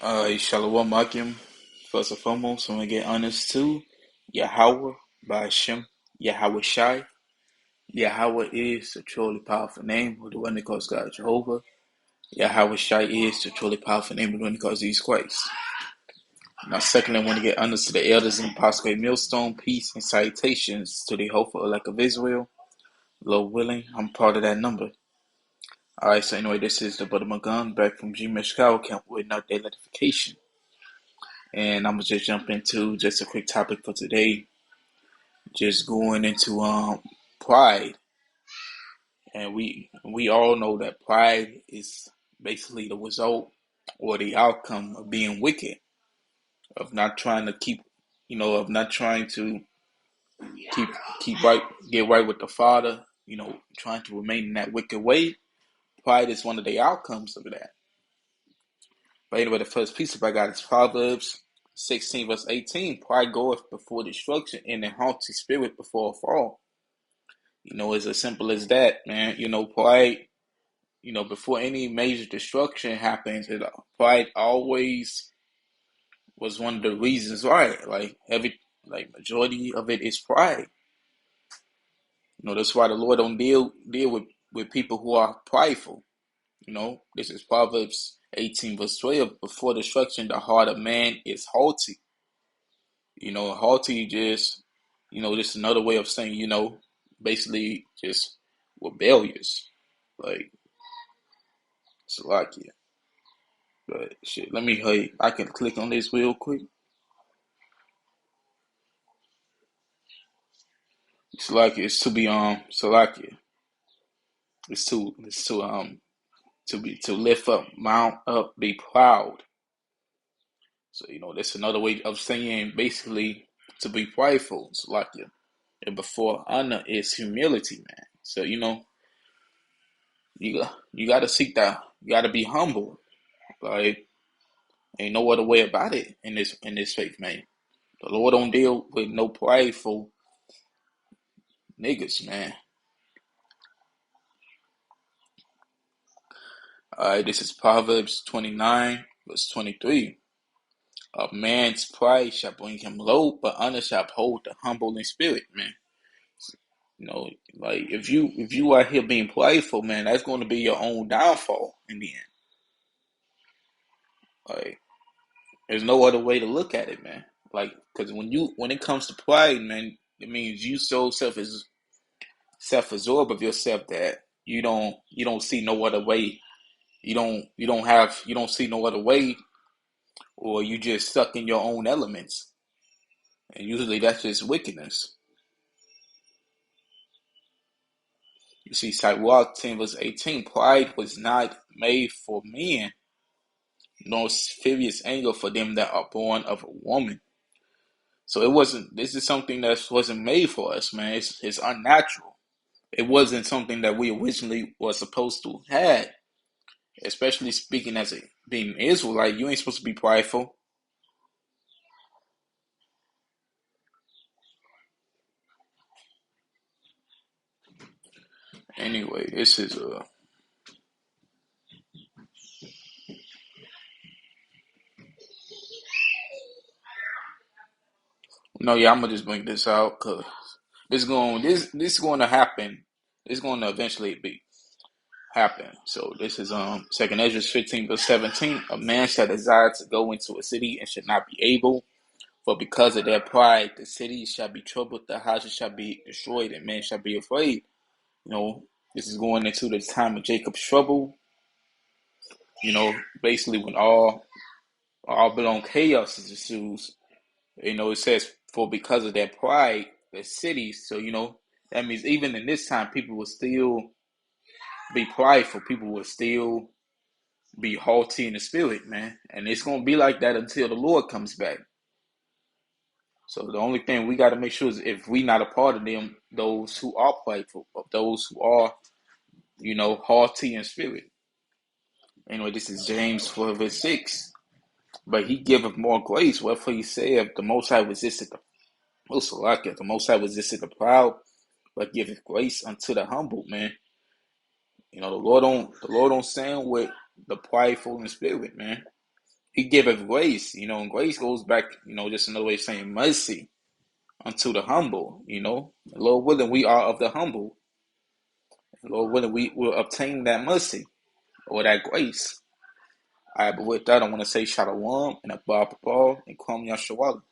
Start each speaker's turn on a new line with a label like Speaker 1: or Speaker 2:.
Speaker 1: Shalom Akim. First and foremost, I'm gonna get honest too. Yahweh by Hashem, Yahweh Shai. Yahweh is the truly powerful name of the one that calls God Jehovah. Yahweh Shai is the truly powerful name of the one that calls Jesus Christ. Now, second, I want to get honest to the elders in the Apostle Millstone. Peace and salutations to the hopeful elect of Israel. Lord willing, I'm part of that number. Alright, so anyway, this is the Brother Magun back from G Meshkau Camp with an update notification. And I'm gonna just jump into just a quick topic for today. Just going into pride, and we all know that pride is basically the result or the outcome of being wicked, of not trying to keep, of not trying to keep right, get right with the Father, trying to remain in that wicked way. Pride is one of the outcomes of that. But anyway, the first piece I got is Proverbs 16 verse 18. Pride goeth before destruction, and a haughty spirit before a fall. It's as simple as that, man. Pride, before any major destruction happens, pride always was one of the reasons why. Majority of it is pride. That's why the Lord don't deal with people who are prideful. This is Proverbs 18 verse 12. Before destruction, the heart of man is haughty. Haughty just another way of saying, basically just rebellious. Like, Salakia. But shit, let me hurry. I can click on this real quick. Salakia is to be Salakia. To lift up, mount up, be proud. So that's another way of saying basically to be prideful, Salakia. And before honor is humility, man. So you gotta seek that. You gotta be humble. Like, ain't no other way about it in this faith, man. The Lord don't deal with no prideful niggas, man. Alright, this is Proverbs 29, verse 23. A man's pride shall bring him low, but honor shall uphold the humble in spirit, man. Like if you are here being prideful, man, that's going to be your own downfall in the end. Like, there's no other way to look at it, man. Like, because when it comes to pride, man, it means you so self-absorbed of yourself that you don't see no other way. You don't see no other way, or you just stuck in your own elements. And usually that's just wickedness. You see, Sirach 10 verse 18, pride was not made for men, nor furious anger for them that are born of a woman. So this is something that wasn't made for us, man. It's unnatural. It wasn't something that we originally were supposed to have. Especially speaking as being an Israelite, you ain't supposed to be prideful. Anyway, this is no, yeah, I'm gonna just bring this out because this going to happen. It's going to eventually be happen. So this is Second Ezra 15 verse 17. A man shall desire to go into a city and should not be able, for because of their pride, the city shall be troubled, the houses shall be destroyed, and men shall be afraid. This is going into the time of Jacob's trouble. Basically when all belong chaos is ensues. It says for because of their pride, the cities. So that means even in this time, people will still be prideful. People will still be haughty in the spirit, man. And it's gonna be like that until the Lord comes back. So the only thing we got to make sure is if we not a part of them, those who are prideful, of those who are, haughty in spirit. Anyway, this is James 4 verse 6. But he giveth more grace, wherefore he saith, the Most High resisteth the Most High resisteth the proud, but giveth grace unto the humble, man. The Lord don't stand with the prideful in spirit, man. He giveth grace, and grace goes back, just another way of saying mercy unto the humble, Lord willing, we are of the humble. Lord willing, we will obtain that mercy or that grace. All right, but with that, I want to say shalom and abba and kwam yashawala.